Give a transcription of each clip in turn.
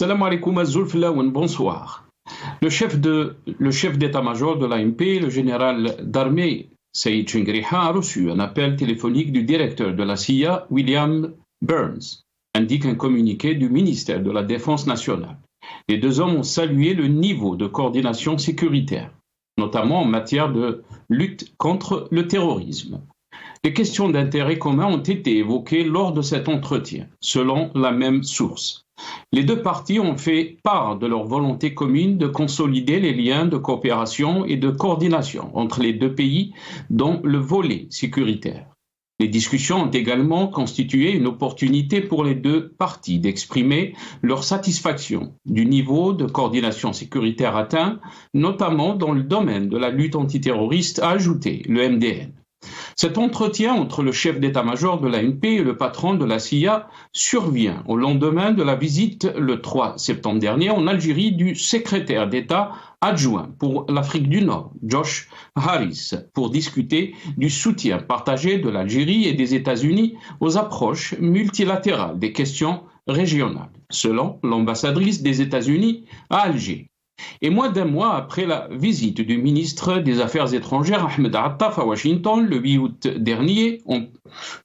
Salam alaikum Azulflaouen, bonsoir. Le chef d'état-major de l'ANP, le général d'armée Saïd Chengriha, a reçu un appel téléphonique du directeur de la CIA, William Burns, indique un communiqué du ministère de la Défense nationale. Les deux hommes ont salué le niveau de coordination sécuritaire, notamment en matière de lutte contre le terrorisme. Les questions d'intérêt commun ont été évoquées lors de cet entretien, selon la même source. Les deux parties ont fait part de leur volonté commune de consolider les liens de coopération et de coordination entre les deux pays, dont le volet sécuritaire. Les discussions ont également constitué une opportunité pour les deux parties d'exprimer leur satisfaction du niveau de coordination sécuritaire atteint, notamment dans le domaine de la lutte antiterroriste, a ajouté le MDN. Cet entretien entre le chef d'état-major de l'ANP et le patron de la CIA survient au lendemain de la visite le 3 septembre dernier en Algérie du secrétaire d'État adjoint pour l'Afrique du Nord, Josh Harris, pour discuter du soutien partagé de l'Algérie et des États-Unis aux approches multilatérales des questions régionales, selon l'ambassadrice des États-Unis à Alger. Et moins d'un mois après la visite du ministre des Affaires étrangères Ahmed Attaf à Washington le 8 août dernier,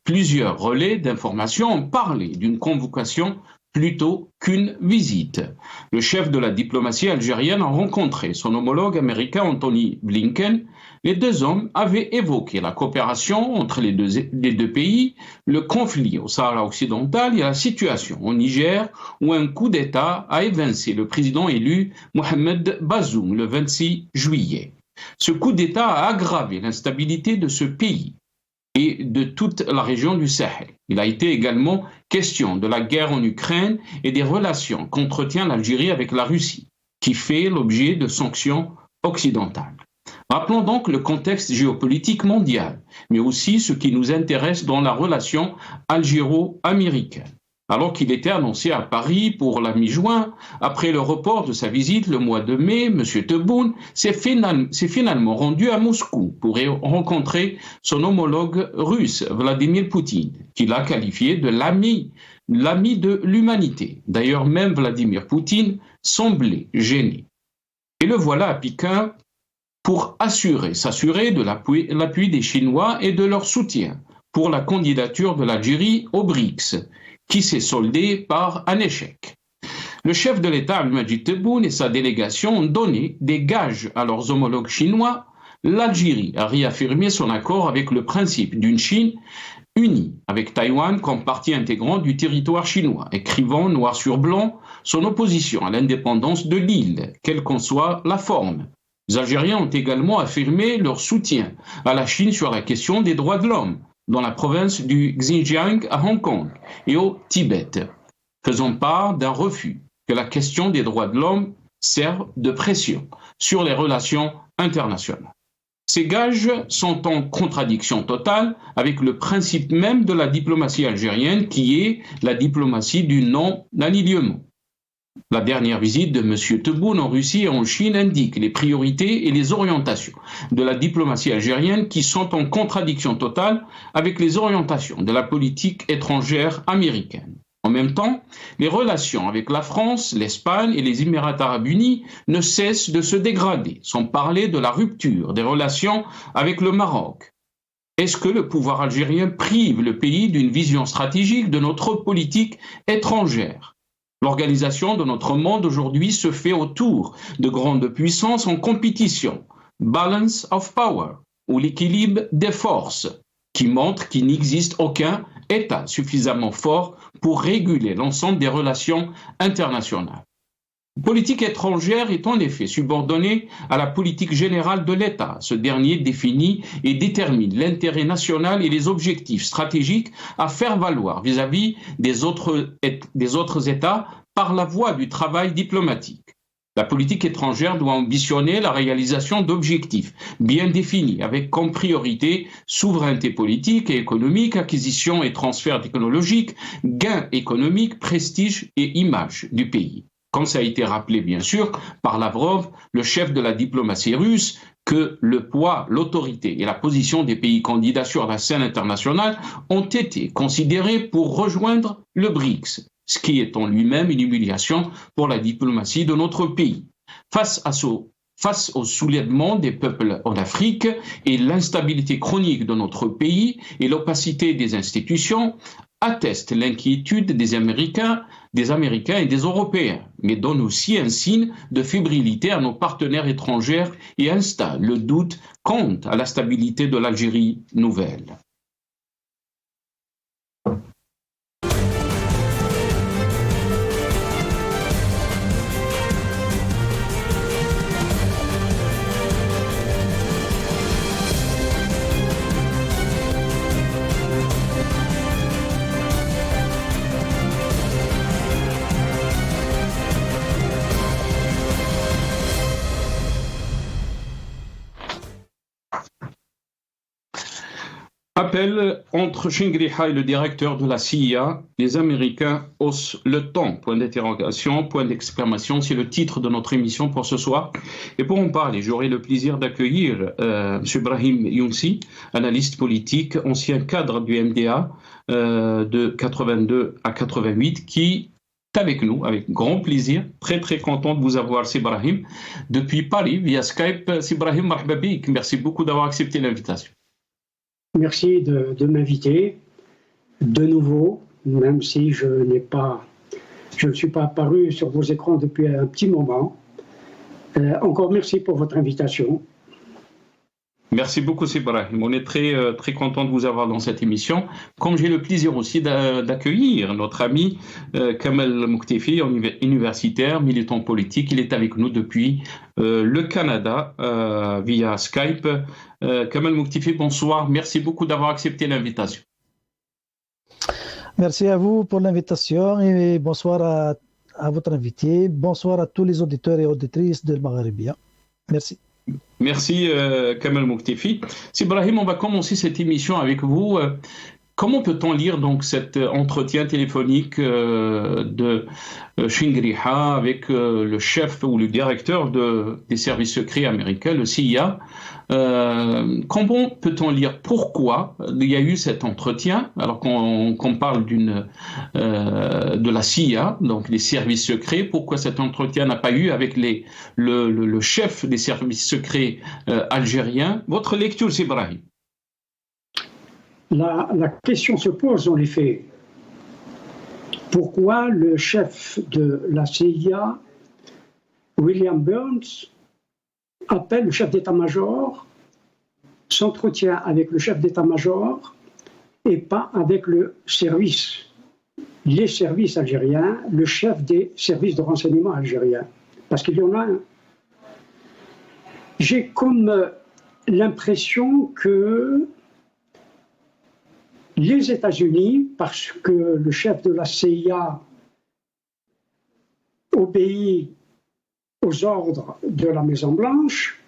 plusieurs relais d'information ont parlé d'une convocation plutôt qu'une visite. Le chef de la diplomatie algérienne a rencontré son homologue américain Anthony Blinken. Les deux hommes avaient évoqué la coopération entre les deux pays, le conflit au Sahara occidental et la situation au Niger, où un coup d'État a évincé le président élu Mohamed Bazoum le 26 juillet. Ce coup d'État a aggravé l'instabilité de ce pays et de toute la région du Sahel. Il a été également question de la guerre en Ukraine et des relations qu'entretient l'Algérie avec la Russie, qui fait l'objet de sanctions occidentales. Rappelons donc le contexte géopolitique mondial, mais aussi ce qui nous intéresse dans la relation algéro-américaine. Alors qu'il était annoncé à Paris pour la mi-juin, après le report de sa visite le mois de mai, M. Tebboune s'est finalement rendu à Moscou pour rencontrer son homologue russe, Vladimir Poutine, qu'il a qualifié de l'ami de l'humanité. D'ailleurs, même Vladimir Poutine semblait gêné. Et le voilà à Pékin pour s'assurer de l'appui des Chinois et de leur soutien pour la candidature de l'Algérie aux BRICS, qui s'est soldé par un échec. Le chef de l'État, Abdelmadjid Tebboune, et sa délégation ont donné des gages à leurs homologues chinois. L'Algérie a réaffirmé son accord avec le principe d'une Chine unie, avec Taïwan comme partie intégrante du territoire chinois, écrivant noir sur blanc son opposition à l'indépendance de l'île, quelle qu'en soit la forme. Les Algériens ont également affirmé leur soutien à la Chine sur la question des droits de l'homme, dans la province du Xinjiang à Hong Kong et au Tibet, faisant part d'un refus que la question des droits de l'homme serve de pression sur les relations internationales. Ces gages sont en contradiction totale avec le principe même de la diplomatie algérienne qui est la diplomatie du non-alignement. La dernière visite de M. Tebboune en Russie et en Chine indique les priorités et les orientations de la diplomatie algérienne qui sont en contradiction totale avec les orientations de la politique étrangère américaine. En même temps, les relations avec la France, l'Espagne et les Émirats arabes unis ne cessent de se dégrader, sans parler de la rupture des relations avec le Maroc. Est-ce que le pouvoir algérien prive le pays d'une vision stratégique de notre politique étrangère ? L'organisation de notre monde aujourd'hui se fait autour de grandes puissances en compétition, balance of power, ou l'équilibre des forces, qui montre qu'il n'existe aucun État suffisamment fort pour réguler l'ensemble des relations internationales. La politique étrangère est en effet subordonnée à la politique générale de l'État. Ce dernier définit et détermine l'intérêt national et les objectifs stratégiques à faire valoir vis-à-vis des autres États par la voie du travail diplomatique. La politique étrangère doit ambitionner la réalisation d'objectifs bien définis, avec comme priorité souveraineté politique et économique, acquisition et transfert technologique, gains économiques, prestige et image du pays. Comme ça a été rappelé bien sûr par Lavrov, le chef de la diplomatie russe, que le poids, l'autorité et la position des pays candidats sur la scène internationale ont été considérés pour rejoindre le BRICS, ce qui est en lui-même une humiliation pour la diplomatie de notre pays. Face au soulèvement des peuples en Afrique et l'instabilité chronique de notre pays et l'opacité des institutions, atteste l'inquiétude des Américains et des Européens, mais donne aussi un signe de fébrilité à nos partenaires étrangers et installe le doute quant à la stabilité de l'Algérie nouvelle. Appel entre Shingriha et le directeur de la CIA, les Américains haussent le ton, point d'interrogation, point d'exclamation, c'est le titre de notre émission pour ce soir. Et pour en parler, j'aurai le plaisir d'accueillir M. Brahim Younsi, analyste politique, ancien cadre du MDA de 82 à 88, qui est avec nous, avec grand plaisir, très très content de vous avoir, C. Brahim, depuis Paris, via Skype. C. Brahim, marhaba bik, merci beaucoup d'avoir accepté l'invitation. Merci de m'inviter de nouveau, même si je ne suis pas apparu sur vos écrans depuis un petit moment. Encore merci pour votre invitation. Merci beaucoup, Ibrahim. On est très content de vous avoir dans cette émission. Comme j'ai le plaisir aussi d'accueillir notre ami Kamel Mouktefi, universitaire, militant politique. Il est avec nous depuis le Canada via Skype. Kamel Mouktefi, bonsoir. Merci beaucoup d'avoir accepté l'invitation. Merci à vous pour l'invitation et bonsoir à votre invité. Bonsoir à tous les auditeurs et auditrices de Maghrébia. Merci. Merci Kamel Mouktefi. Ibrahim, on va commencer cette émission avec vous. Comment peut-on lire donc cet entretien téléphonique de Shingriha avec le chef ou le directeur des services secrets américains, le CIA? Comment peut-on lire pourquoi il y a eu cet entretien alors qu'on parle de la CIA, donc les services secrets? Pourquoi cet entretien n'a pas eu avec le chef des services secrets algériens? Votre lecture, c'est Ibrahim. La question se pose en effet. Pourquoi le chef de la CIA, William Burns, appelle le chef d'état-major, s'entretient avec le chef d'état-major et pas avec les services algériens, le chef des services de renseignement algériens? Parce qu'il y en a un. J'ai comme l'impression que les États-Unis, parce que le chef de la CIA obéit aux ordres de la Maison-Blanche,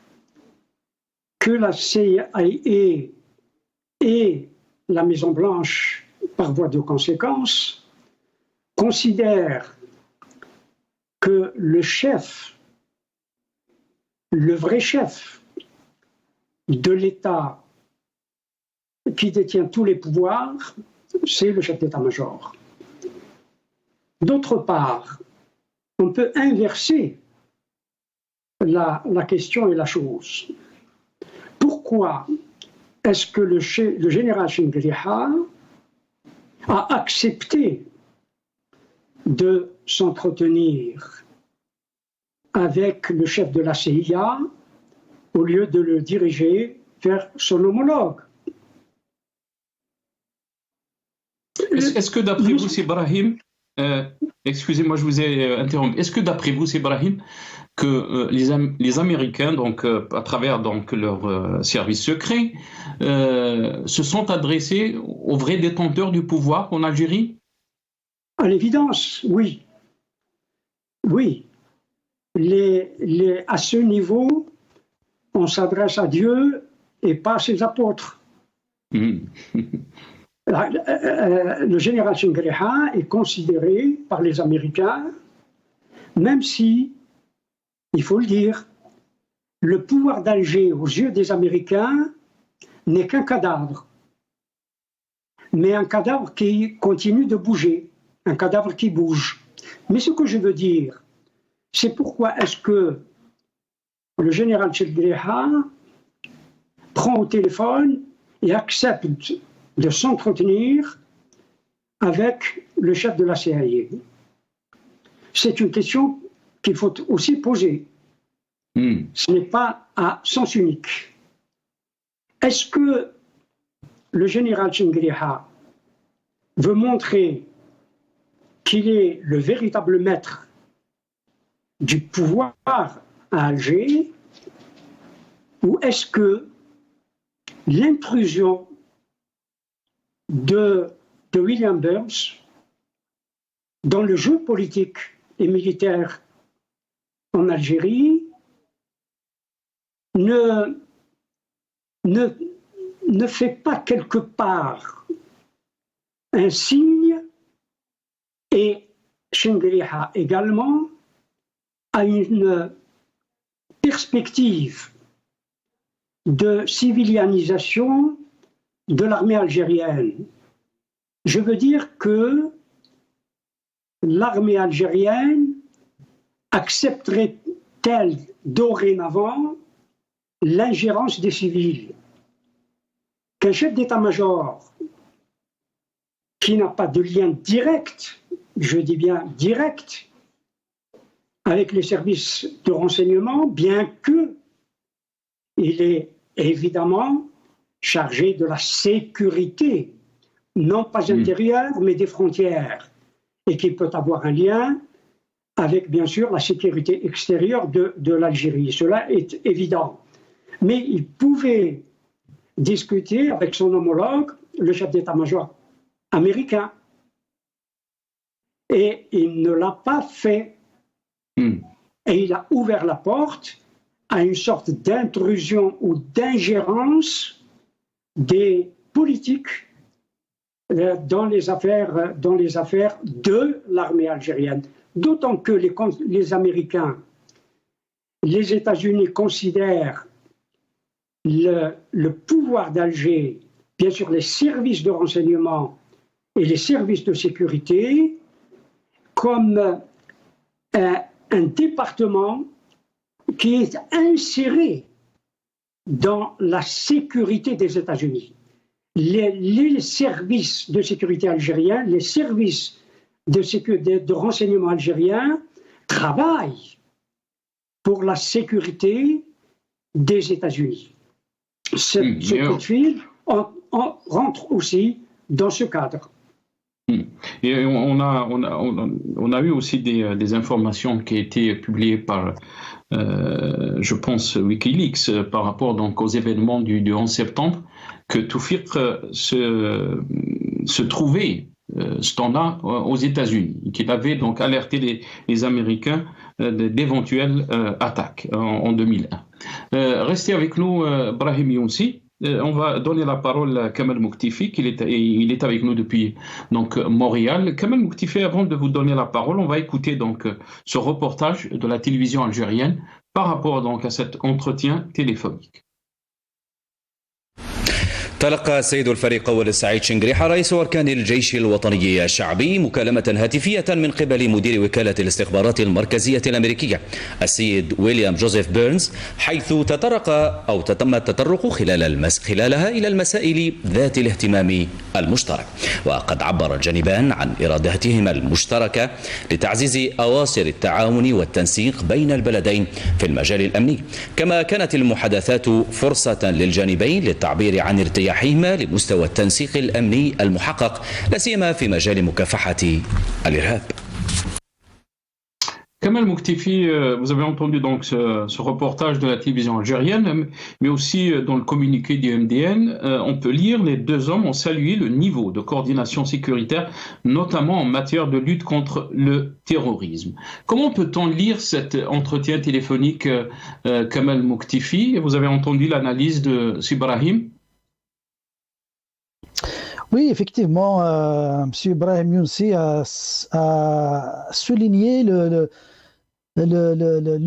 que la CIA et la Maison-Blanche, par voie de conséquence, considèrent que le vrai chef de l'État qui détient tous les pouvoirs, c'est le chef d'état-major. D'autre part, on peut inverser la question et la chose. Pourquoi est-ce que le général Shingriha a accepté de s'entretenir avec le chef de la CIA au lieu de le diriger vers son homologue? Est-ce que d'après vous, c'est Ibrahim, excusez-moi, je vous ai interrompu, est-ce que d'après vous, c'est Ibrahim, que les Américains, donc, à travers donc, leur service secret, se sont adressés aux vrais détenteurs du pouvoir en Algérie? À l'évidence, oui. Oui. À ce niveau, on s'adresse à Dieu et pas à ses apôtres. Le général Shingriha est considéré par les Américains, même si, il faut le dire, le pouvoir d'Alger aux yeux des Américains n'est qu'un cadavre, mais un cadavre qui continue de bouger, un cadavre qui bouge. Mais ce que je veux dire, c'est pourquoi est-ce que le général Chekdiriha prend au téléphone et accepte de s'entretenir avec le chef de la CIA. C'est une question qu'il faut aussi poser. Ce n'est pas à sens unique. Est-ce que le général Chekdiriha veut montrer qu'il est le véritable maître du pouvoir à Alger, ou est-ce que l'intrusion de William Burns dans le jeu politique et militaire en Algérie ne fait pas quelque part un signe, et Chekdiriha également a une perspective de civilianisation de l'armée algérienne. Je veux dire que l'armée algérienne accepterait-elle dorénavant l'ingérence des civils? Qu'un chef d'état-major qui n'a pas de lien direct, je dis bien direct, avec les services de renseignement, bien qu'il est évidemment chargé de la sécurité, non pas intérieure, mais des frontières, et qu'il peut avoir un lien avec, bien sûr, la sécurité extérieure de l'Algérie. Cela est évident. Mais il pouvait discuter avec son homologue, le chef d'état-major américain. Et il ne l'a pas fait. Et il a ouvert la porte à une sorte d'intrusion ou d'ingérence des politiques dans les affaires de l'armée algérienne. D'autant que les Américains, les États-Unis considèrent le pouvoir d'Alger, bien sûr les services de renseignement et les services de sécurité, comme un département qui est inséré dans la sécurité des États-Unis. Les services de sécurité algériens, les services de renseignement algériens travaillent pour la sécurité des États-Unis. Ce coup de fil rentre aussi dans ce cadre. Et on a eu aussi des informations qui ont été publiées par, je pense, Wikileaks par rapport donc aux événements du 11 septembre, que Tawfiq se trouvait ce temps-là aux États-Unis, qu'il avait donc alerté les Américains d'éventuelles attaques en 2001. Restez avec nous, Brahim Younsi. On va donner la parole à Kamal Mouktifi, il est avec nous depuis donc Montréal. Kamal Mouktifi, avant de vous donner la parole, on va écouter donc ce reportage de la télévision algérienne par rapport donc à cet entretien téléphonique. تلقى السيد الفريق أول السعيد شنقريحة رئيس أركان الجيش الوطني الشعبي مكالمة هاتفية من قبل مدير وكالة الاستخبارات المركزية الأمريكية السيد ويليام جوزيف بيرنز، حيث تم التطرق خلالها إلى المسائل ذات الاهتمام المشترك. وقد عبر الجانبان عن إرادتهما المشتركة لتعزيز أواصر التعاون والتنسيق بين البلدين في المجال الأمني، كما كانت المحادثات فرصة للجانبين للتعبير عن ارتياحهما لمستوى التنسيق الأمني المحقق، لا سيما في مجال مكافحة الإرهاب. Kamal Mouktifi, vous avez entendu donc ce reportage de la télévision algérienne, mais aussi dans le communiqué du MDN, on peut lire les deux hommes ont salué le niveau de coordination sécuritaire, notamment en matière de lutte contre le terrorisme. Comment peut-on lire cet entretien téléphonique, Kamal Mouktifi? Vous avez entendu l'analyse de Ibrahim? Oui, effectivement, M. Ibrahim Younsi a souligné le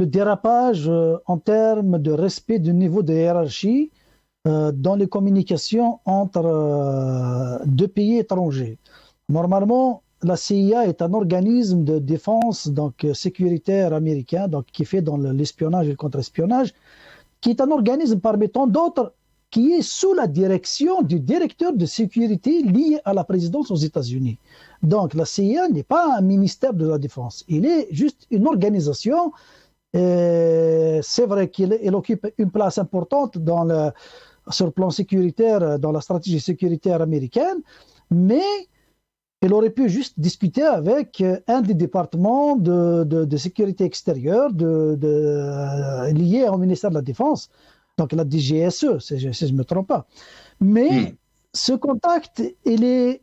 dérapage en termes de respect du niveau de hiérarchie dans les communications entre deux pays étrangers. Normalement, la CIA est un organisme de défense donc sécuritaire américain, donc qui fait dans l'espionnage et le contre-espionnage, qui est un organisme parmi tant d'autres qui est sous la direction du directeur de sécurité lié à la présidence aux États-Unis. Donc la CIA n'est pas un ministère de la Défense, il est juste une organisation. C'est vrai qu'il occupe une place importante sur le plan sécuritaire, dans la stratégie sécuritaire américaine, mais il aurait pu juste discuter avec un des départements de sécurité extérieure liés au ministère de la Défense, donc la DGSE, si je ne me trompe pas. Mais ce contact, il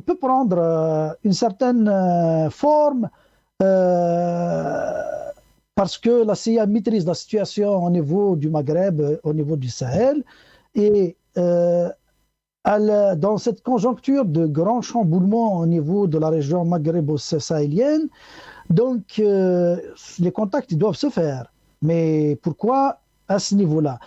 peut prendre une certaine forme parce que la CIA maîtrise la situation au niveau du Maghreb, au niveau du Sahel, et dans cette conjoncture de grand chamboulement au niveau de la région maghrébо-sahélienne, donc les contacts doivent se faire. Mais pourquoi à ce niveau-là?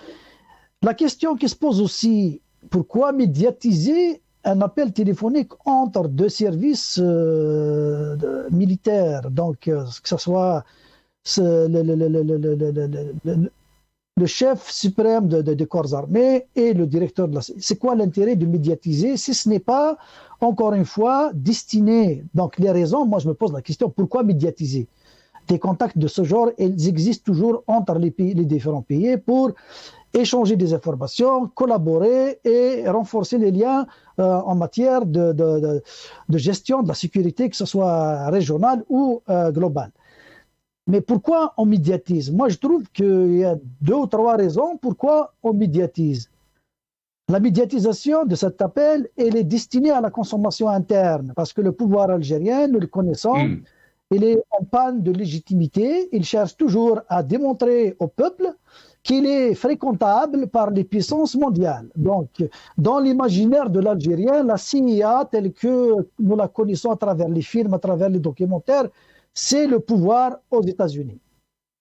La question qui se pose aussi, pourquoi médiatiser un appel téléphonique entre deux services militaires, donc que ce soit le chef suprême des corps armés et le directeur de la CIA. C'est quoi l'intérêt de médiatiser si ce n'est pas, encore une fois, destiné? Donc les raisons, moi je me pose la question, pourquoi médiatiser? Des contacts de ce genre, ils existent toujours entre les différents pays pour échanger des informations, collaborer et renforcer les liens en matière de gestion de la sécurité, que ce soit régionale ou globale. Mais pourquoi on médiatise? Moi, je trouve qu'il y a 2 ou 3 raisons pourquoi on médiatise. La médiatisation de cet appel, elle est destinée à la consommation interne, parce que le pouvoir algérien, nous le connaissons, il est en panne de légitimité. Il cherche toujours à démontrer au peuple qu'il est fréquentable par les puissances mondiales. Donc, dans l'imaginaire de l'Algérien, la CIA, telle que nous la connaissons à travers les films, à travers les documentaires, c'est le pouvoir aux États-Unis.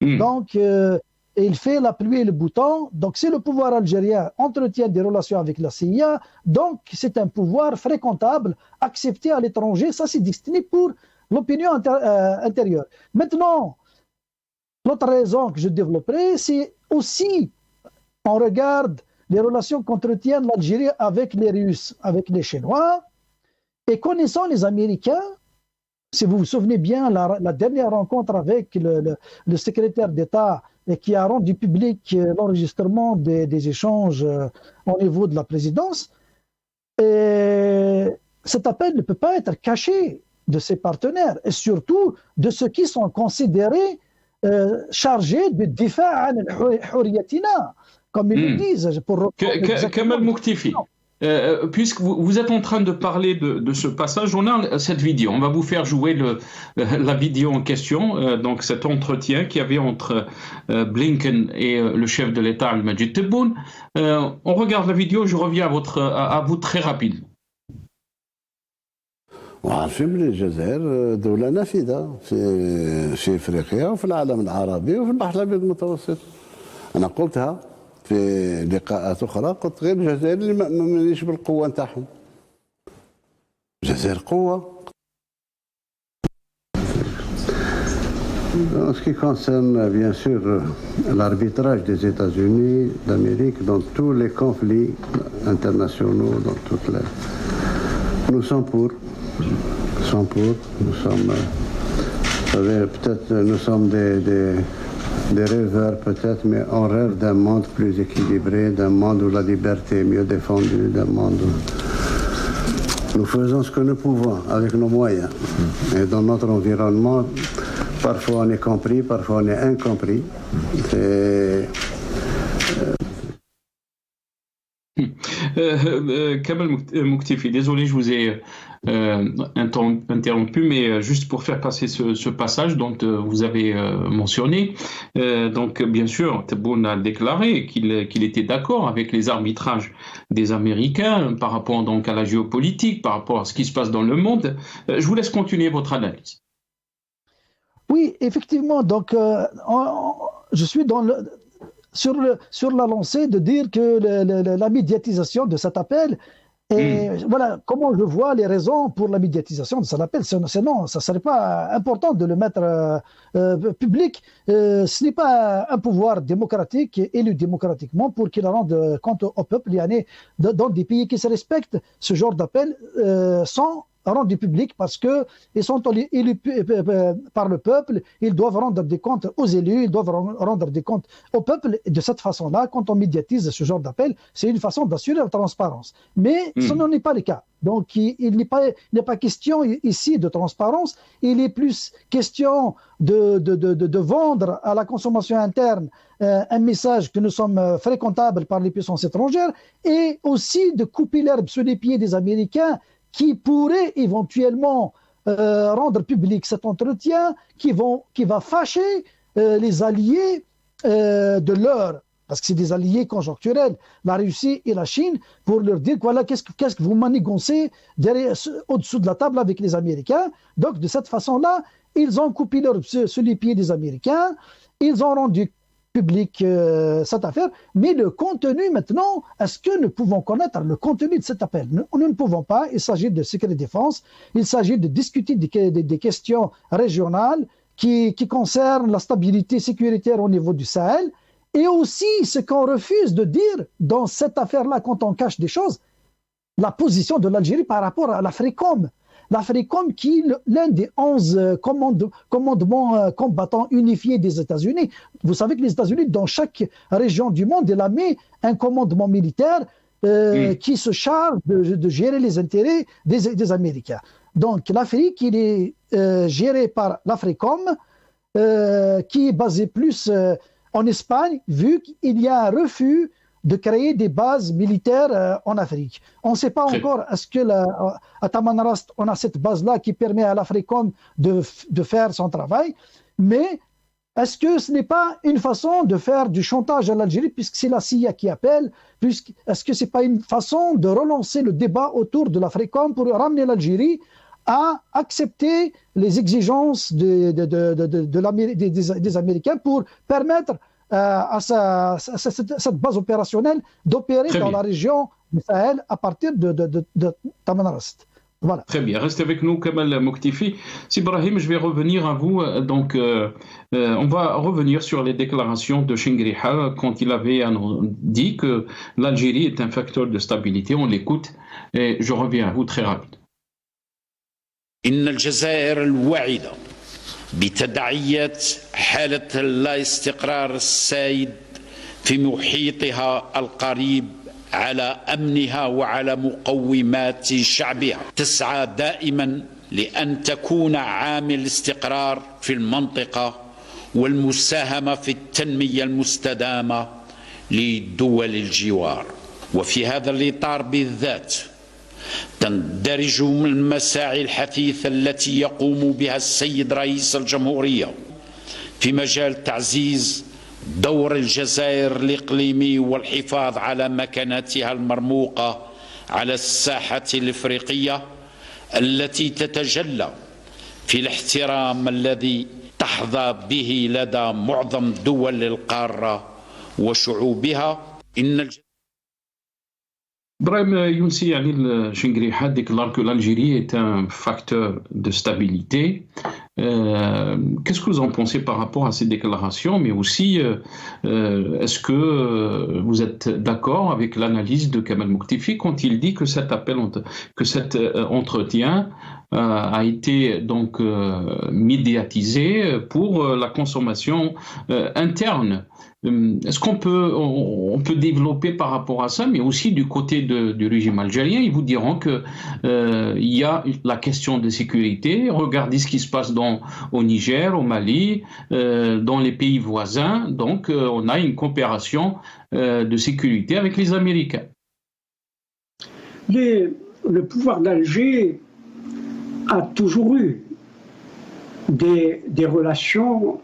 Donc, il fait la pluie et le beau temps. Donc, si le pouvoir algérien entretient des relations avec la CIA, donc c'est un pouvoir fréquentable, accepté à l'étranger. Ça, c'est destiné pour l'opinion intérieure. Maintenant, l'autre raison que je développerai, c'est aussi, on regarde les relations qu'entretiennent l'Algérie avec les Russes, avec les Chinois, et connaissant les Américains. Si vous vous souvenez bien, la dernière rencontre avec le secrétaire d'État qui a rendu public l'enregistrement des échanges au niveau de la présidence, et cet appel ne peut pas être caché de ses partenaires et surtout de ceux qui sont considérés chargés de difa' an al-hurriyatina, comme ils le disent. Kamal Mouktifi, puisque vous êtes en train de parler de ce passage, on a cette vidéo. On va vous faire jouer la vidéo en question, donc cet entretien qu'il y avait entre Blinken et le chef de l'État, Al-Majid Tebboune. On regarde la vidéo, je reviens à vous très rapidement. وعارفين بلي الجزائر دولة نافذة في افريقيا وفي العالم العربي وفي البحر الابيض المتوسط. انا قلتها في لقاءات اخرى، قلت غير الجزائر اللي ما مانيش بالقوة نتاعهم. الجزائر قوة. En ce qui concerne bien sûr l'arbitrage des États-Unis d'Amérique dans tous les conflits internationaux, dans toutes les... Nous sommes pour. Nous sommes, peut-être nous sommes des rêveurs peut-être, mais on rêve d'un monde plus équilibré, d'un monde où la liberté est mieux défendue, d'un monde où nous faisons ce que nous pouvons avec nos moyens. Et dans notre environnement, parfois on est compris, parfois on est incompris. Kamal Mouktifi, désolé, je vous ai interrompu, mais juste pour faire passer ce passage dont vous avez mentionné. Donc, bien sûr, Tebboune a déclaré qu'il était d'accord avec les arbitrages des Américains par rapport donc à la géopolitique, par rapport à ce qui se passe dans le monde. Je vous laisse continuer votre analyse. Oui, effectivement. Donc, je suis sur la lancée de dire que la médiatisation de cet appel, Et voilà comment je vois les raisons pour la médiatisation de cet appel. Sinon, ça ne serait pas important de le mettre public. Ce n'est pas un pouvoir démocratique, élu démocratiquement, pour qu'il rende compte au peuple. Dans des pays qui se respectent, ce genre d'appel sont rendus publics parce qu'ils sont élus par le peuple, ils doivent rendre des comptes aux élus, ils doivent rendre des comptes au peuple. Et de cette façon-là, quand on médiatise ce genre d'appel, c'est une façon d'assurer la transparence. Mais ce n'en est pas le cas. Donc, il n'est pas question ici de transparence, il est plus question de vendre à la consommation interne un message que nous sommes fréquentables par les puissances étrangères et aussi de couper l'herbe sous les pieds des Américains qui pourrait éventuellement rendre public cet entretien qui va fâcher les alliés de l'heure, parce que c'est des alliés conjoncturels, la Russie et la Chine, pour leur dire voilà, qu'est-ce que vous manigancez au-dessous de la table avec les Américains. Donc de cette façon-là, ils ont coupé l'herbe sous les pieds des Américains, ils ont rendu public cette affaire, mais le contenu maintenant, est-ce que nous pouvons connaître le contenu de cet appel? Nous ne pouvons pas, il s'agit de secret défense, il s'agit de discuter des questions régionales qui concernent la stabilité sécuritaire au niveau du Sahel, et aussi ce qu'on refuse de dire dans cette affaire-là quand on cache des choses, la position de l'Algérie par rapport à l'AFRICOM. L'AFRICOM qui est l'un des 11 commandements combattants unifiés des États-Unis. Vous savez que les États-Unis, dans chaque région du monde, ils ont mis un commandement militaire qui se charge de gérer les intérêts des Américains. Donc l'Afrique, il est géré par l'AFRICOM, qui est basé plus en Espagne, vu qu'il y a un refus de créer des bases militaires en Afrique. On ne sait pas encore, est-ce que à Tamanrasset, on a cette base-là qui permet à l'AFRICOM de faire son travail, mais est-ce que ce n'est pas une façon de faire du chantage à l'Algérie, puisque c'est la CIA qui appelle, est-ce que ce n'est pas une façon de relancer le débat autour de l'AFRICOM pour ramener l'Algérie à accepter les exigences des Américains pour permettre à cette base opérationnelle d'opérer dans la région du Sahel à partir de Tamanrasset. Voilà. Très bien, restez avec nous, Kamal Moktifi. Ibrahim, je vais revenir à vous. Donc, on va revenir sur les déclarations de Chinguiriha quand il avait dit que l'Algérie est un facteur de stabilité. On l'écoute et je reviens à vous très rapide. إن الجزائر الواعدة بتداعية حالة اللا استقرار السائد في محيطها القريب على أمنها وعلى مقومات شعبها تسعى دائما لأن تكون عامل استقرار في المنطقة والمساهمة في التنمية المستدامة لدول الجوار. وفي هذا الإطار بالذات تندرج من المساعي الحثيثة التي يقوم بها السيد رئيس الجمهورية في مجال تعزيز دور الجزائر الإقليمي والحفاظ على مكانتها المرموقة على الساحة الإفريقية التي تتجلى في الاحترام الذي تحظى به لدى معظم دول القارة وشعوبها. Brahim Younsi Chinguiriha déclare que l'Algérie est un facteur de stabilité. Qu'est-ce que vous en pensez par rapport à ces déclarations? Mais aussi, est-ce que vous êtes d'accord avec l'analyse de Kamal Moktifi quand il dit que cet entretien a été donc médiatisé pour la consommation interne? Est-ce qu'on peut développer par rapport à ça, mais aussi du côté du régime algérien? Ils vous diront que il y a la question de sécurité. Regardez ce qui se passe au Niger, au Mali, dans les pays voisins. Donc, on a une coopération de sécurité avec les Américains. Le pouvoir d'Alger a toujours eu des relations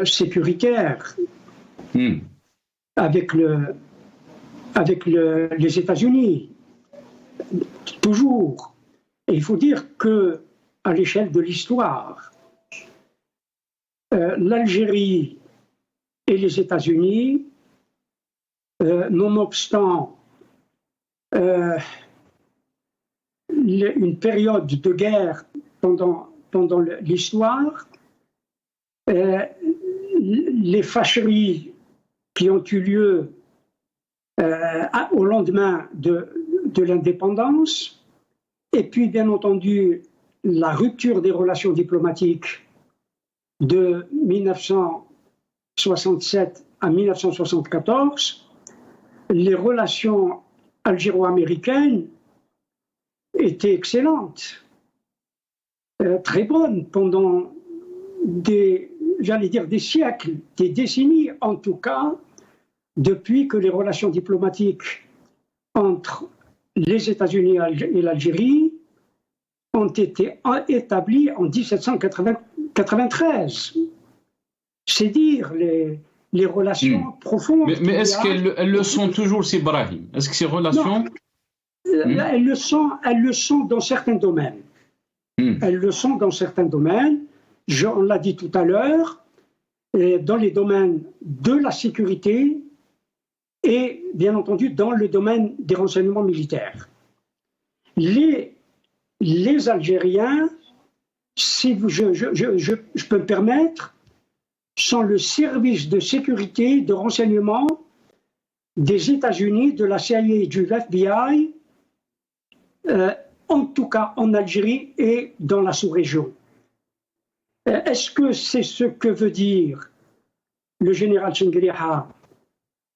sécuritaires avec les États-Unis, toujours. Et il faut dire que, à l'échelle de l'histoire, l'Algérie et les États-Unis, nonobstant une période de guerre pendant l'histoire, les fâcheries qui ont eu lieu au lendemain de l'indépendance, et puis bien entendu la rupture des relations diplomatiques de 1967 à 1974, les relations algéro-américaines étaient excellentes, très bonnes pendant des siècles, des décennies en tout cas, depuis que les relations diplomatiques entre les États-Unis et l'Algérie ont été établies en 1793. C'est dire les relations profondes. Mais est-ce qu'elles le sont toujours, c'est Brahim? Est-ce que ces relations... Elles le sont dans certains domaines. Elles le sont dans certains domaines. On l'a dit tout à l'heure, dans les domaines de la sécurité et bien entendu dans le domaine des renseignements militaires. Les Algériens, si je peux me permettre, sont le service de sécurité, de renseignement des États-Unis, de la CIA et du FBI, en tout cas en Algérie et dans la sous-région. Est-ce que c'est ce que veut dire le général Chengueriha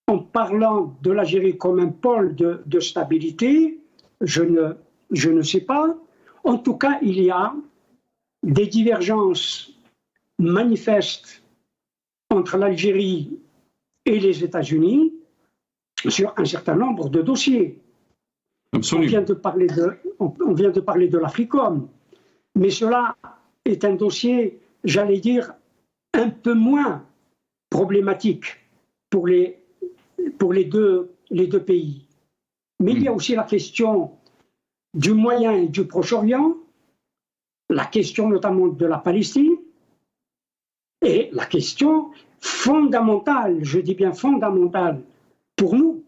en parlant de l'Algérie comme un pôle de stabilité? Je ne sais pas. En tout cas, il y a des divergences manifestes entre l'Algérie et les États-Unis sur un certain nombre de dossiers. Absolument. On vient de parler de l'Africom, mais cela est un dossier, j'allais dire, un peu moins problématique pour les deux pays. Mais il y a aussi la question du Moyen et du Proche-Orient, la question notamment de la Palestine, et la question fondamentale, je dis bien fondamentale, pour nous,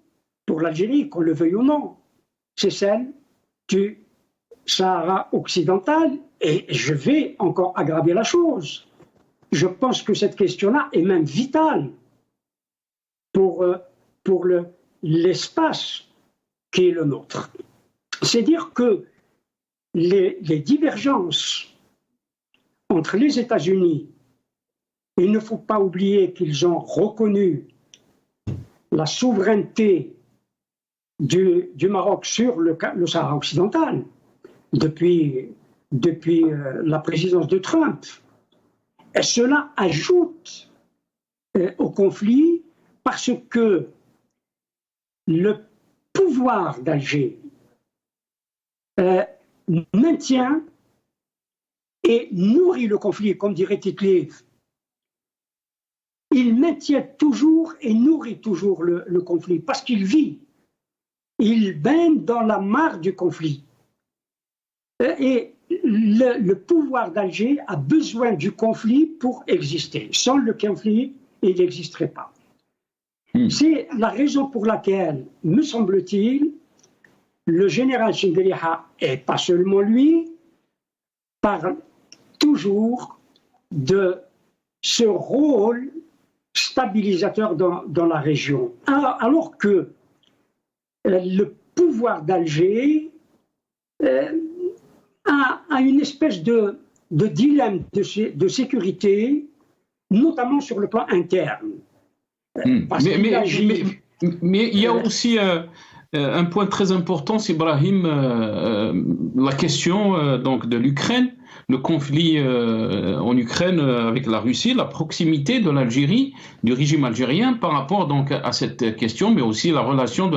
pour l'Algérie, qu'on le veuille ou non, c'est celle du Sahara occidental, et je vais encore aggraver la chose. Je pense que cette question-là est même vitale pour l'espace qui est le nôtre. C'est dire que les divergences entre les États-Unis, il ne faut pas oublier qu'ils ont reconnu la souveraineté du Maroc sur le Sahara occidental depuis la présidence de Trump. Et cela ajoute au conflit parce que le pouvoir d'Alger maintient et nourrit le conflit, comme dirait Tite-Live. Il maintient toujours et nourrit toujours le conflit parce qu'il vit. Il baigne dans la mare du conflit. Et le pouvoir d'Alger a besoin du conflit pour exister. Sans le conflit, il n'existerait pas. C'est la raison pour laquelle, me semble-t-il, le général Chengueriha, et pas seulement lui, parle toujours de ce rôle stabilisateur dans la région. Alors que le pouvoir d'Alger a une espèce de dilemme de sécurité, notamment sur le plan interne. Mais il y a aussi un point très important, c'est Ibrahim, la question donc de l'Ukraine, le conflit en Ukraine avec la Russie, la proximité de l'Algérie, du régime algérien par rapport donc à cette question, mais aussi la relation du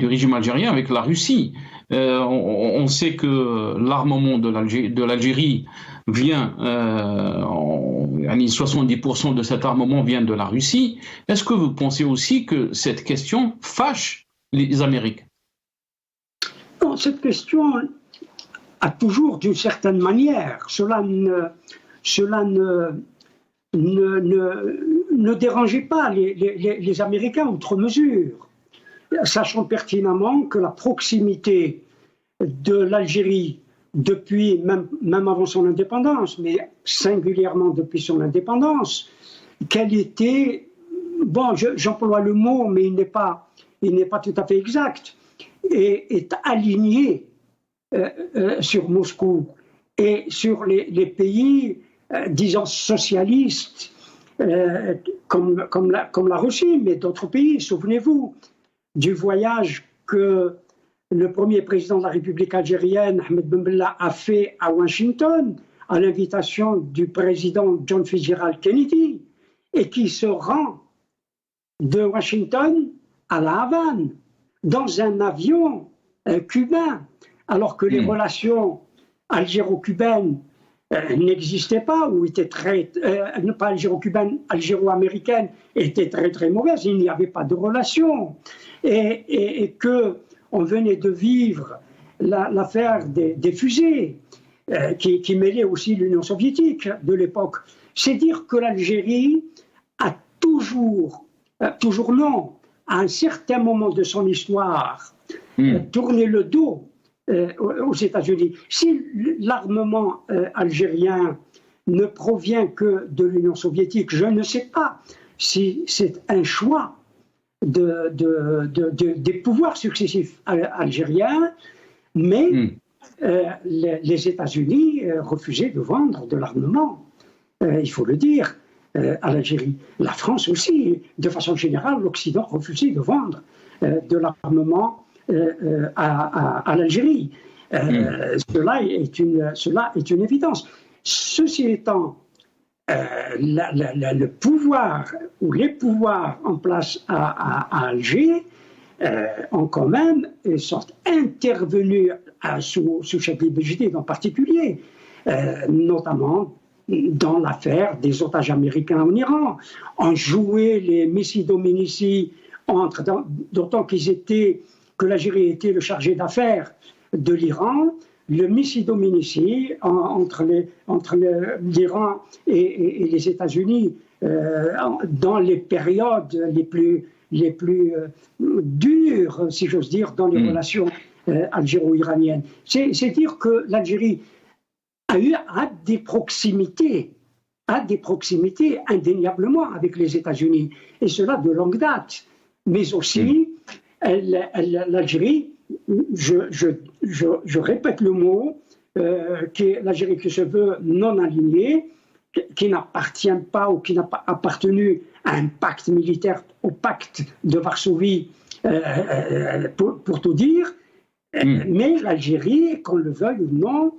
régime algérien avec la Russie. On sait que l'armement de l'Algérie vient, 70% de cet armement vient de la Russie. Est-ce que vous pensez aussi que cette question fâche les Américains? Non, cette question a toujours, d'une certaine manière, cela ne dérangeait pas les Américains outre mesure. sachant pertinemment que la proximité de l'Algérie depuis, même avant son indépendance, mais singulièrement depuis son indépendance, qu'elle était, bon, j'emploie le mot, mais il n'est pas tout à fait exact, est alignée sur Moscou et sur les pays, disons, socialistes, comme la Russie, mais d'autres pays. Souvenez-vous du voyage que le premier président de la République algérienne, Ahmed Ben Bella, a fait à Washington à l'invitation du président John Fitzgerald Kennedy et qui se rend de Washington à La Havane dans un avion cubain, alors que les relations algéro-cubaines n'existaient pas, ou étaient pas algéro-cubaines, algéro-américaines, étaient très très mauvaises, il n'y avait pas de relations. Et qu'on venait de vivre l'affaire des fusées, qui mêlait aussi l'Union soviétique de l'époque. C'est dire que l'Algérie a toujours non, à un certain moment de son histoire, tourné le dos aux États-Unis. Si l'armement algérien ne provient que de l'Union soviétique, je ne sais pas si c'est un choix des pouvoirs successifs algériens, mais les États-Unis refusaient de vendre de l'armement, il faut le dire, à l'Algérie. La France aussi, de façon générale, l'Occident refusait de vendre de l'armement à l'Algérie. Cela est une évidence. Ceci étant, le pouvoir ou les pouvoirs en place à Alger ont quand même sont intervenus sous Chabib Bedjidid en particulier, notamment dans l'affaire des otages américains en Iran, ont joué les missi dominici d'autant que l'Algérie était le chargé d'affaires de l'Iran, le missi dominici entre l'Iran et les États-Unis dans les périodes les plus dures, si j'ose dire, dans les relations algéro-iraniennes. C'est dire que l'Algérie a des proximités indéniablement avec les États-Unis, et cela de longue date. Mais aussi, l'Algérie, je répète le mot, l'Algérie qui se veut non alignée, qui n'appartient pas ou qui n'a pas appartenu à un pacte militaire, au pacte de Varsovie, pour tout dire, mais l'Algérie, qu'on le veuille ou non,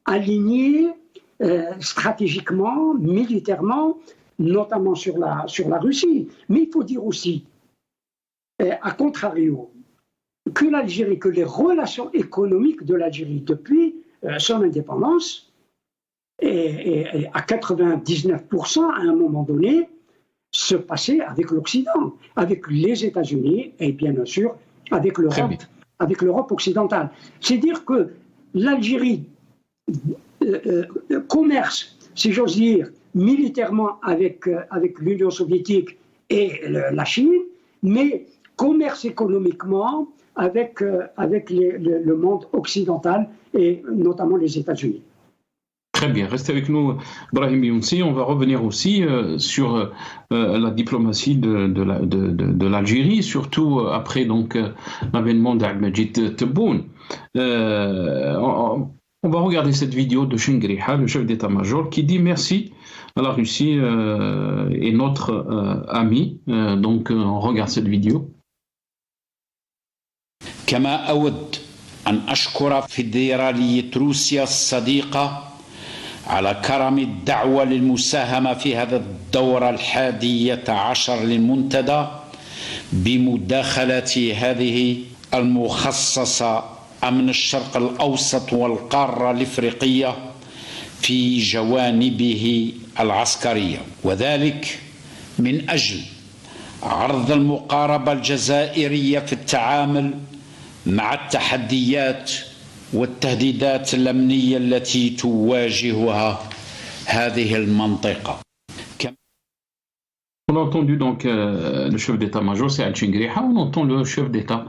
alignée stratégiquement, militairement, notamment sur la Russie. Mais il faut dire aussi, à contrario, que les relations économiques de l'Algérie depuis son indépendance, et à 99% à un moment donné, se passaient avec l'Occident, avec les États-Unis et bien sûr avec l'Europe occidentale. C'est dire que l'Algérie commerce, si j'ose dire, militairement avec l'Union soviétique et la Chine, mais commerce économiquement avec le monde occidental et notamment les États-Unis. Très bien, restez avec nous, Brahim Younsi. On va revenir aussi sur la diplomatie de l'Algérie, surtout après l'avènement d'Abdelmajid Tebboune. On va regarder cette vidéo de Chingriha, le chef d'état-major, qui dit merci à la Russie et notre ami. Donc on regarde cette vidéo. كما أود أن أشكر فيدرالية روسيا الصديقة على كرم الدعوة للمساهمة في هذا الدورة 11 للمنتدى بمداخلة هذه المخصصة أمن الشرق الأوسط والقارة الإفريقية في جوانبه العسكرية، وذلك من أجل عرض المقاربة الجزائرية في التعامل مع التحديات والتهديدات الأمنية التي تواجهها هذه المنطقة. On a entendu donc le chef d'état-major, c'est Al-Chingriha. On entend le chef d'État,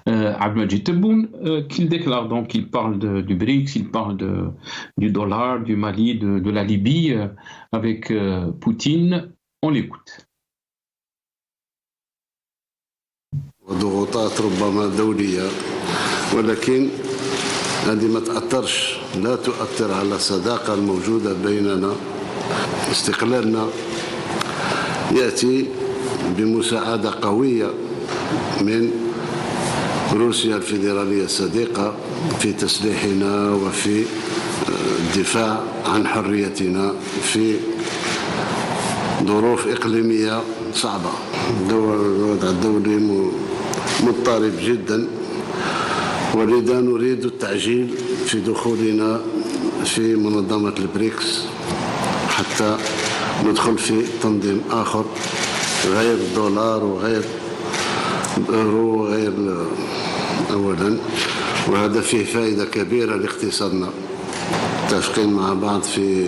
Abdelmadjid Tebboune, qu'il déclare donc, il parle du BRICS, il parle du dollar, du Mali, de la Libye, avec Poutine. On l'écoute. وضغوطات ربما دولية ولكن هذه ما تأثرش لا تؤثر على الصداقة الموجودة بيننا. استقلالنا يأتي بمساعدة قوية من روسيا الفيدرالية الصديقة في تسليحنا وفي الدفاع عن حريتنا في ظروف إقليمية صعبة. الوضع الدولي مضطرب جدا ولذا نريد التعجيل في دخولنا في منظمة البريكس حتى ندخل في تنظيم آخر غير الدولار وغير الأورو وغير أولا، وهذا فيه فائدة كبيرة لاقتصادنا. متفقين مع بعض في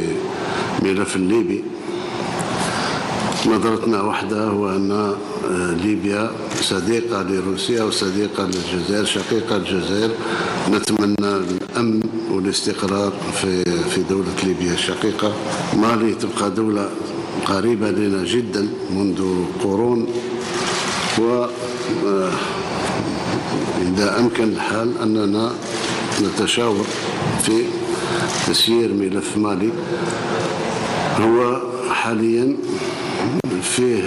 ملف الليبي. نظرتنا واحدة هو أن ليبيا صديقة لروسيا وصديقة للجزائر، شقيقة الجزائر. نتمنى الأمن والاستقرار في دولة ليبيا الشقيقة. مالي تبقى دولة قريبة لنا جدا منذ قرون، وإذا أمكن الحال أننا نتشاور في تسيير ملف مالي. هو حاليا فيه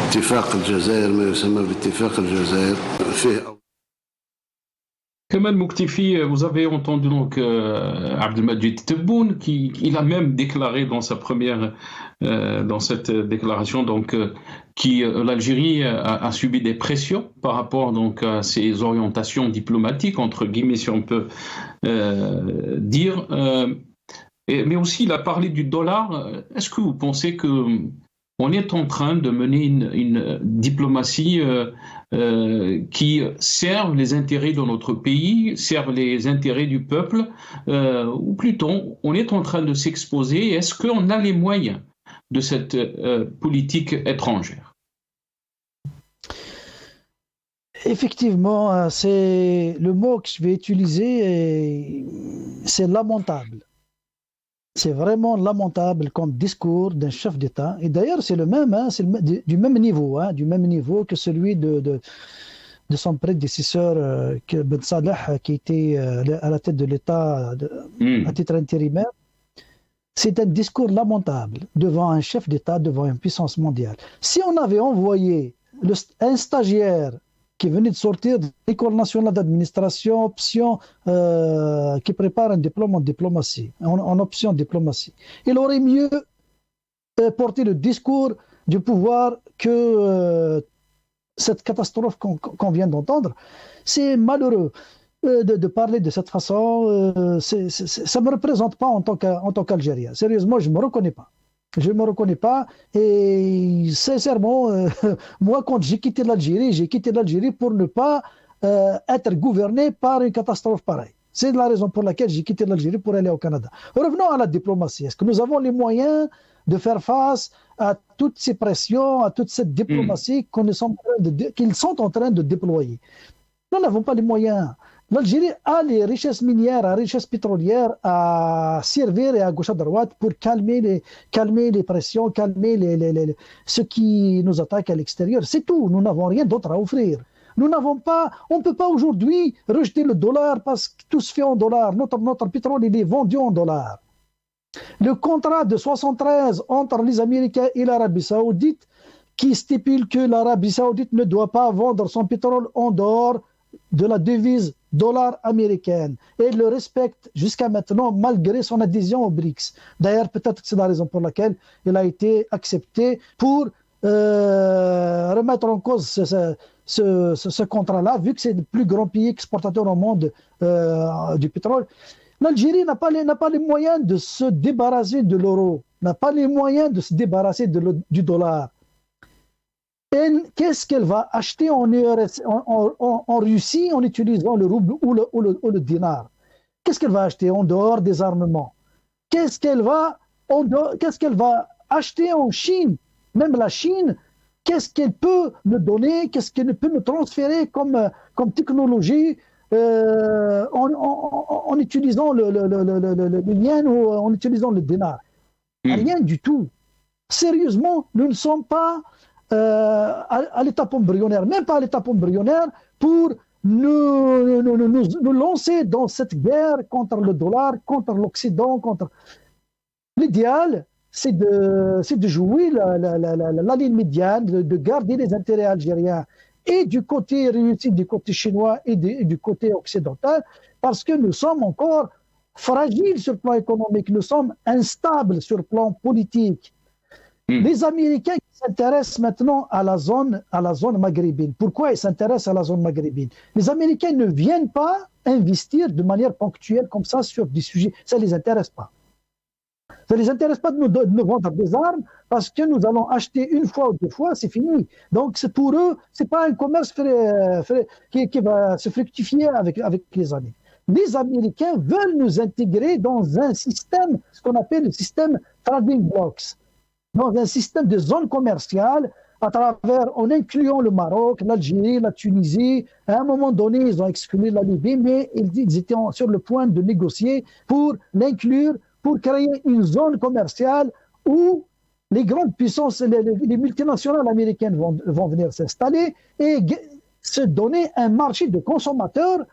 اتفاق الجزائر، ما يسمى باتفاق الجزائر فيه. Kamal Mouktifi, vous avez entendu donc Abdelmadjid Tebboune qui a même déclaré dans cette déclaration donc l'Algérie a subi des pressions par rapport donc à ses orientations diplomatiques entre guillemets si on peut dire. Mais aussi, il a parlé du dollar. Est-ce que vous pensez qu'on est en train de mener une diplomatie qui serve les intérêts de notre pays, serve les intérêts du peuple, ou plutôt, on est en train de s'exposer? Est-ce qu'on a les moyens de cette politique étrangère? Effectivement, c'est le mot que je vais utiliser, c'est lamentable. C'est vraiment lamentable comme discours d'un chef d'État. Et d'ailleurs, c'est le même, c'est du même niveau que celui de son prédécesseur, Ben Saleh, qui était à la tête de l'État à titre intérimaire. C'est un discours lamentable devant un chef d'État, devant une puissance mondiale. Si on avait envoyé un stagiaire qui venait de sortir de l'École nationale d'administration, option qui prépare un diplôme en diplomatie, en option diplomatie. Il aurait mieux porté le discours du pouvoir que cette catastrophe qu'on vient d'entendre. C'est malheureux de parler de cette façon. Ça ne me représente pas en tant qu'Algérien. Sérieusement, je ne me reconnais pas. Je ne me reconnais pas et sincèrement, moi quand j'ai quitté l'Algérie pour ne pas être gouverné par une catastrophe pareille. C'est la raison pour laquelle j'ai quitté l'Algérie pour aller au Canada. Revenons à la diplomatie. Est-ce que nous avons les moyens de faire face à toutes ces pressions, à toute cette diplomatie qu'ils sont en train de déployer? Nous n'avons pas les moyens. L'Algérie a les richesses minières, les richesses pétrolières à servir et à gauche à droite pour calmer les pressions, calmer ceux qui nous attaquent à l'extérieur. C'est tout. Nous n'avons rien d'autre à offrir. On ne peut pas aujourd'hui rejeter le dollar parce que tout se fait en dollars. Notre pétrole, il est vendu en dollars. Le contrat de 1973 entre les Américains et l'Arabie Saoudite qui stipule que l'Arabie Saoudite ne doit pas vendre son pétrole en dehors de la devise dollar américaine. Et il le respecte jusqu'à maintenant malgré son adhésion au BRICS. D'ailleurs, peut-être que c'est la raison pour laquelle il a été accepté pour remettre en cause ce contrat-là, vu que c'est le plus grand pays exportateur au monde du pétrole. L'Algérie n'a pas les moyens de se débarrasser de l'euro, n'a pas les moyens de se débarrasser du dollar. Et qu'est-ce qu'elle va acheter en Russie en utilisant le rouble ou le dinar? Qu'est-ce qu'elle va acheter en dehors des armements? Qu'est-ce qu'elle va acheter en Chine même la Chine, qu'est-ce qu'elle peut me donner, qu'est-ce qu'elle peut me transférer comme technologie en utilisant le yen ou en utilisant le dinar. Rien du tout. Sérieusement, nous ne sommes pas à l'étape embryonnaire, même pas à l'étape embryonnaire, pour nous lancer dans cette guerre contre le dollar, contre l'Occident, contre... L'idéal, c'est de jouer la ligne médiane, de garder les intérêts algériens et du côté russe, du côté chinois et du côté occidental, parce que nous sommes encore fragiles sur le plan économique, nous sommes instables sur le plan politique. Les Américains s'intéressent maintenant à la zone maghrébine. Pourquoi ils s'intéressent à la zone maghrébine? Les Américains ne viennent pas investir de manière ponctuelle comme ça sur des sujets. Ça ne les intéresse pas. Ça ne les intéresse pas de nous vendre des armes parce que nous allons acheter une fois ou deux fois, c'est fini. Donc pour eux, ce n'est pas un commerce qui va se fructifier avec les années. Les Américains veulent nous intégrer dans un système, ce qu'on appelle le système trading blocks, dans un système de zones commerciales en incluant le Maroc, l'Algérie, la Tunisie. À un moment donné, ils ont exclu la Libye, mais ils étaient sur le point de négocier pour l'inclure, pour créer une zone commerciale où les grandes puissances, les multinationales américaines vont venir s'installer et se donner un marché de consommateurs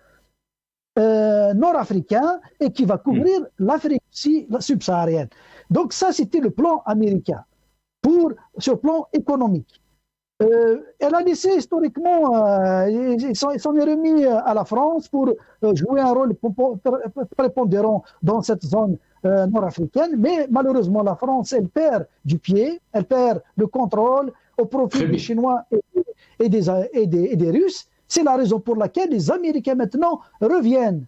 nord-africains et qui va couvrir l'Afrique subsaharienne. Donc ça, c'était le plan américain sur le plan économique. Elle a laissé historiquement, il s'en est remis à la France pour jouer un rôle prépondérant dans cette zone nord-africaine, mais malheureusement la France, elle perd du pied, elle perd le contrôle au profit des Chinois et des Russes. C'est la raison pour laquelle les Américains maintenant reviennent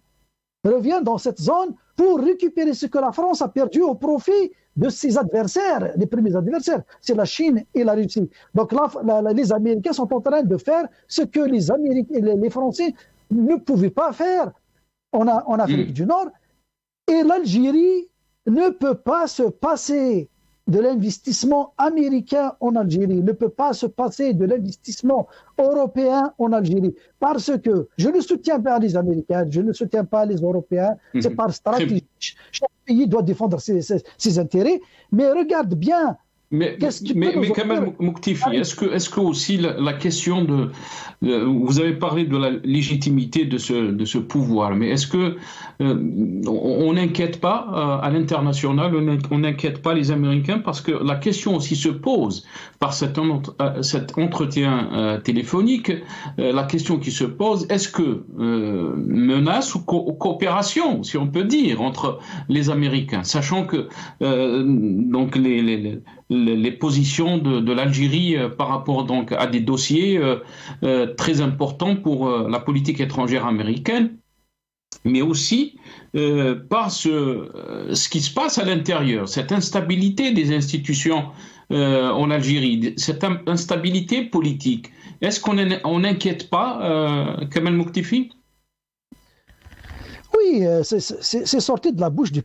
dans cette zone pour récupérer ce que la France a perdu au profit de ses adversaires, les premiers adversaires, c'est la Chine et la Russie. Donc là, les Américains sont en train de faire ce que les Français ne pouvaient pas faire en Afrique du Nord. Et l'Algérie ne peut pas se passer de l'investissement américain en Algérie, ne peut pas se passer de l'investissement européen en Algérie. Parce que je ne soutiens pas les Américains, je ne soutiens pas les Européens, c'est par stratégie. Chaque pays doit défendre ses intérêts, mais regarde bien. Mais Kamal Mouktifi, est-ce que aussi la question vous avez parlé de la légitimité de ce pouvoir, mais est-ce que on n'inquiète pas à l'international, on n'inquiète pas les Américains, parce que la question aussi se pose par cet entretien téléphonique, la question qui se pose, est-ce que menace ou coopération, si on peut dire, entre les Américains, sachant que donc les positions de l'Algérie par rapport donc à des dossiers très importants pour la politique étrangère américaine, mais aussi par ce qui se passe à l'intérieur, cette instabilité des institutions en Algérie, cette instabilité politique. Est-ce qu'on n'inquiète pas Kamal Mouktifi? Oui, c'est sorti de la bouche du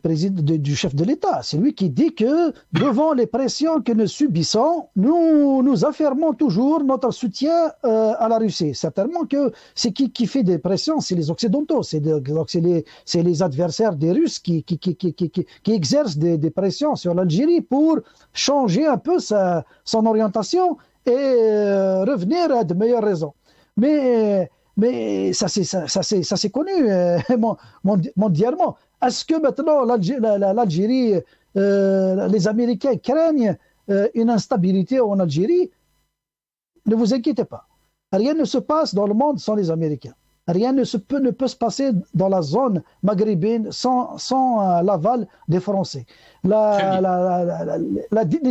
chef de l'État. C'est lui qui dit que devant les pressions que nous subissons, nous affirmons toujours notre soutien à la Russie. Certainement que c'est qui fait des pressions, c'est les Occidentaux, c'est les adversaires des Russes qui exercent des pressions sur l'Algérie pour changer un peu son orientation et revenir à de meilleures raisons. Mais ça c'est connu mondialement. Est-ce que maintenant l'Algérie, les Américains craignent une instabilité en Algérie? Ne vous inquiétez pas. Rien ne se passe dans le monde sans les Américains. Rien ne peut se passer dans la zone maghrébine sans l'aval des Français. Les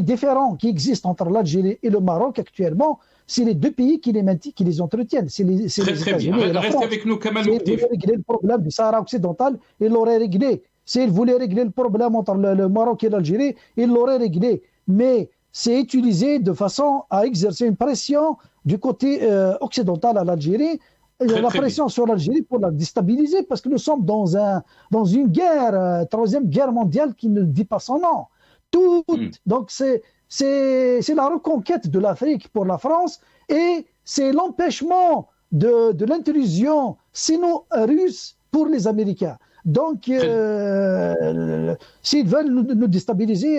différends qui existent entre l'Algérie et le Maroc actuellement, c'est les deux pays qui les entretiennent. C'est les États-Unis et la France. Restez avec nous, Kamal Mouktifi. S'ils voulaient régler le problème du Sahara occidental, ils l'auraient réglé. S'ils voulaient régler le problème entre le Maroc et l'Algérie, ils l'auraient réglé. Mais c'est utilisé de façon à exercer une pression du côté occidental à l'Algérie, la pression sur l'Algérie pour la déstabiliser, parce que nous sommes dans une guerre, troisième guerre mondiale qui ne dit pas son nom. Donc c'est la reconquête de l'Afrique pour la France et c'est l'empêchement de l'intrusion sino-russe pour les Américains. Donc, s'ils veulent nous déstabiliser,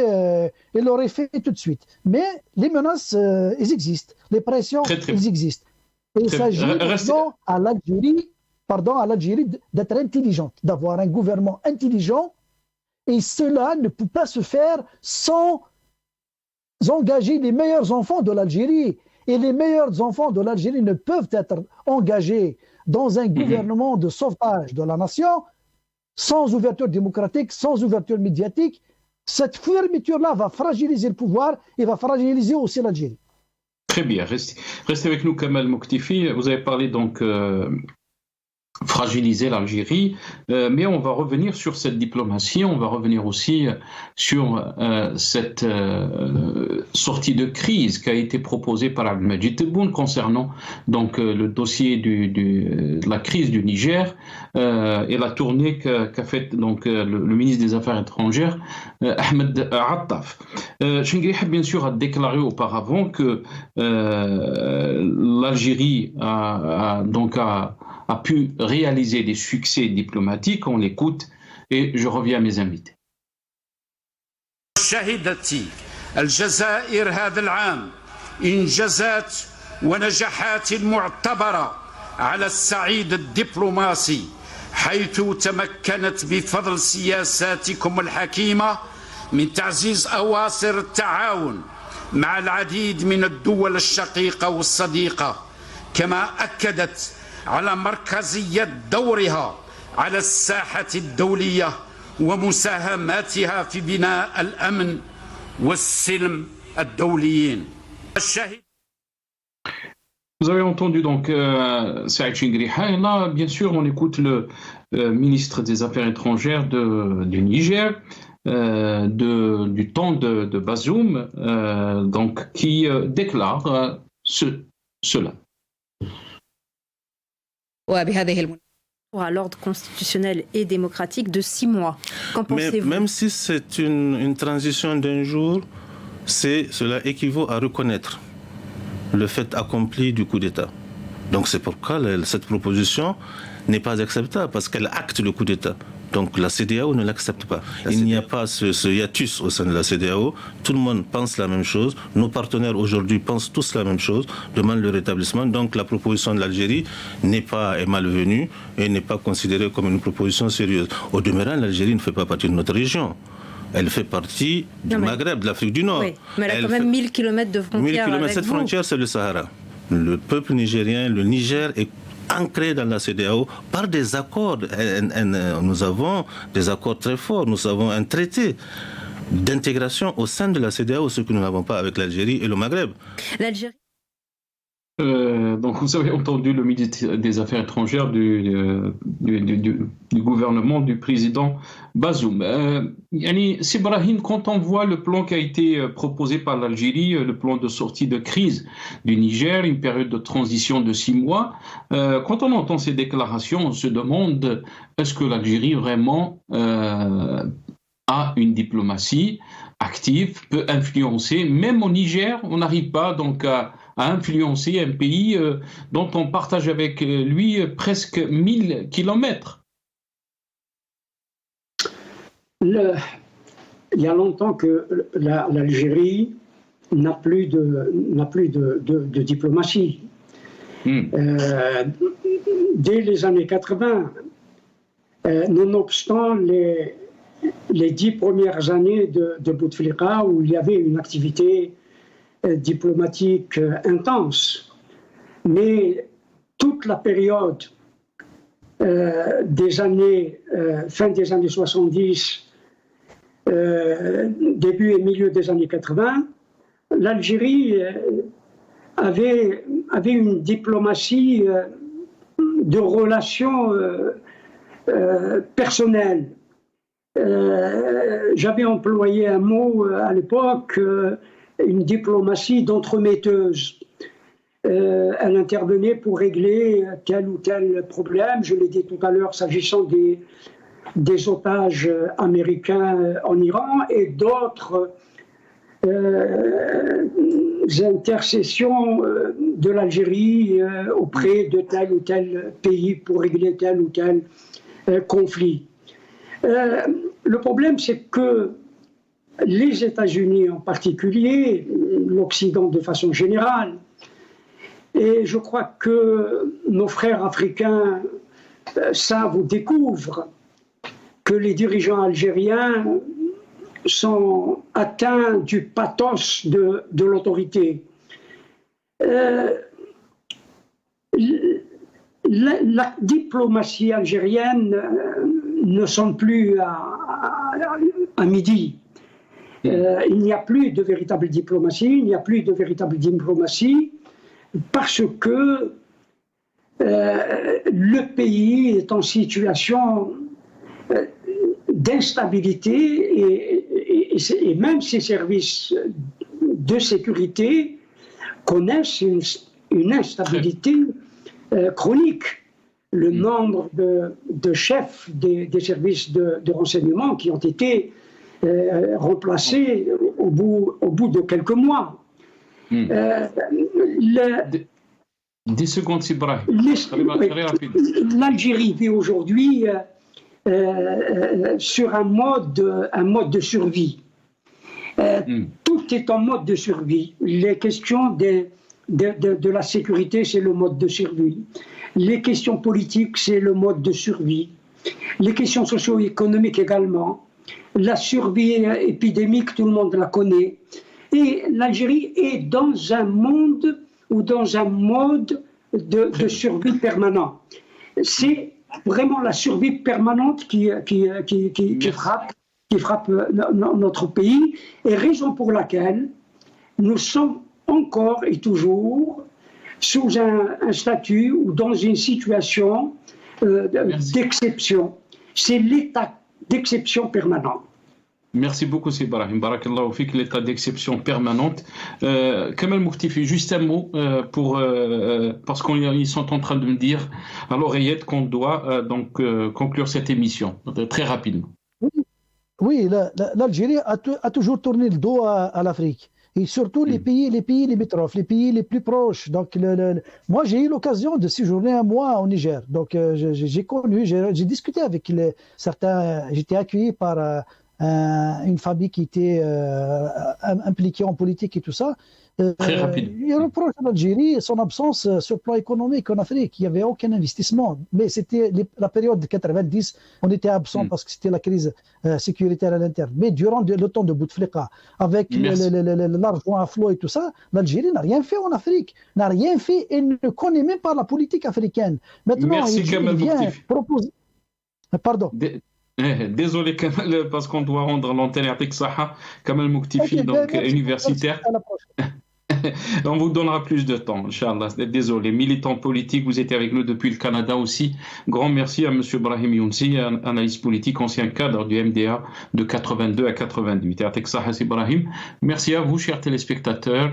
ils l'auraient fait tout de suite. Mais les menaces, elles existent. Les pressions, elles existent. Et il s'agit maintenant à l'Algérie d'être intelligente, d'avoir un gouvernement intelligent. Et cela ne peut pas se faire sans engager les meilleurs enfants de l'Algérie. Et les meilleurs enfants de l'Algérie ne peuvent être engagés dans un gouvernement de sauvetage de la nation sans ouverture démocratique, sans ouverture médiatique. Cette fermeture-là va fragiliser le pouvoir et va fragiliser aussi l'Algérie. Très bien. Restez avec nous, Kamal Mouktifi. Vous avez parlé donc fragiliser l'Algérie, mais on va revenir sur cette diplomatie, on va revenir aussi sur cette sortie de crise qui a été proposée par Abdelmadjid Tebboune concernant donc le dossier de la crise du Niger et la tournée qu'a faite donc le ministre des Affaires étrangères Ahmed Attaf. Chingriha bien sûr a déclaré auparavant que l'Algérie a pu réaliser des succès diplomatiques. On l'écoute et je reviens à mes invités. شهدت الجزائر هذا العام إنجازات ونجاحات معتبرة على الصعيد الدبلوماسي حيث تمكنت بفضل سياساتكم الحكيمة من تعزيز أواصر التعاون مع العديد من الدول الشقيقة والصديقة كما أكدت على مركزية دورها على الساحة الدولية ومساهماتها في بناء الأمن والسلم الدوليين. Vous avez entendu donc Saïd Chingriha, et là, bien sûr, on écoute le ministre des Affaires étrangères du Niger, du temps de Bazoum, donc, qui déclare cela. À l'ordre constitutionnel et démocratique de 6 mois. Qu'en pensez-vous ? Même si c'est une transition d'un jour, cela équivaut à reconnaître le fait accompli du coup d'État. Donc c'est pourquoi cette proposition n'est pas acceptable, parce qu'elle acte le coup d'État. Donc la CEDEAO ne l'accepte pas. Il n'y a pas ce hiatus au sein de la CEDEAO. Tout le monde pense la même chose. Nos partenaires aujourd'hui pensent tous la même chose, demandent le rétablissement. Donc la proposition de l'Algérie est malvenue et n'est pas considérée comme une proposition sérieuse. Au demeurant, l'Algérie ne fait pas partie de notre région. Elle fait partie du Maghreb, de l'Afrique du Nord. Oui, mais elle a quand même 1000 km de frontières. 1000 km, cette frontière, c'est le Sahara. Le peuple nigérien, le Niger est ancré dans la CEDEAO par des accords. Nous avons des accords très forts. Nous avons un traité d'intégration au sein de la CEDEAO, ce que nous n'avons pas avec l'Algérie et le Maghreb. L'Algérie. Donc vous avez entendu le ministre des Affaires étrangères du gouvernement du président Bazoum. Sibrahim, quand on voit le plan qui a été proposé par l'Algérie, le plan de sortie de crise du Niger, une période de transition de 6 mois, quand on entend ces déclarations, on se demande est-ce que l'Algérie vraiment a une diplomatie active, peut influencer, même au Niger, on n'arrive pas donc à influencer un pays dont on partage avec lui presque 1000 kilomètres. Il y a longtemps que l'Algérie n'a plus de diplomatie. Dès les années 80, nonobstant les 10 premières années de Bouteflika, où il y avait une activité diplomatique intense, mais toute la période des années, fin des années 70, début et milieu des années 80, l'Algérie avait une diplomatie de relations personnelles. J'avais employé un mot à l'époque, une diplomatie d'entremetteuse. Elle intervenait pour régler tel ou tel problème. Je l'ai dit tout à l'heure, s'agissant des, otages américains en Iran et d'autres intercessions de l'Algérie auprès de tel ou tel pays pour régler tel ou tel conflit. Le problème, c'est que les États-Unis en particulier, l'Occident de façon générale, et je crois que nos frères africains savent ou découvrent que les dirigeants algériens sont atteints du pathos de l'autorité. La diplomatie algérienne ne sonne plus à midi. Il n'y a plus de véritable diplomatie, parce que le pays est en situation d'instabilité et même ses services de sécurité connaissent une instabilité chronique. Le nombre de chefs des services de renseignement qui ont été remplacés au bout de quelques mois. 10 secondes, Ibrahim. L'Algérie vit aujourd'hui sur un mode de survie. Tout est en mode de survie. Les questions de la sécurité, c'est le mode de survie. Les questions politiques, c'est le mode de survie. Les questions socio-économiques également. La survie épidémique, tout le monde la connaît. Et l'Algérie est dans un monde ou dans un mode de survie permanent. C'est vraiment la survie permanente qui frappe notre pays, et raison pour laquelle nous sommes encore et toujours sous un statut ou dans une situation d'exception. C'est l'état d'exception permanent. Merci beaucoup, c'est Ibrahim. Barakallahu fik, l'état d'exception permanente. Kamal Mouktifi, juste un mot parce qu'ils sont en train de me dire à l'oreillette qu'on doit conclure cette émission très rapidement. Oui, l'Algérie a toujours tourné le dos à l'Afrique. Et surtout les pays limitrophes, les pays les plus proches. Donc, moi, j'ai eu l'occasion de séjourner un mois au Niger. Donc, j'ai discuté avec certains. J'étais accueilli par une famille qui était impliquée en politique et tout ça. Très rapide. Il reproche à l'Algérie son absence sur le plan économique en Afrique. Il n'y avait aucun investissement. Mais c'était la période de 90, on était absent parce que c'était la crise sécuritaire à l'interne. Mais durant le temps de Bouteflika, avec l'argent à flot et tout ça, l'Algérie n'a rien fait en Afrique. N'a rien fait et ne connaît même pas la politique africaine. Maintenant, il vient proposer... Pardon. Désolé Kamal, parce qu'on doit rendre l'antenne à Saha, Kamal Mouktifi, donc universitaire. On vous donnera plus de temps, Inch'Allah. Désolé, militant politique, vous étiez avec nous depuis le Canada aussi. Grand merci à M. Brahim Younsi, analyste politique, ancien cadre du MDA de 82 à 88. Merci à vous, chers téléspectateurs.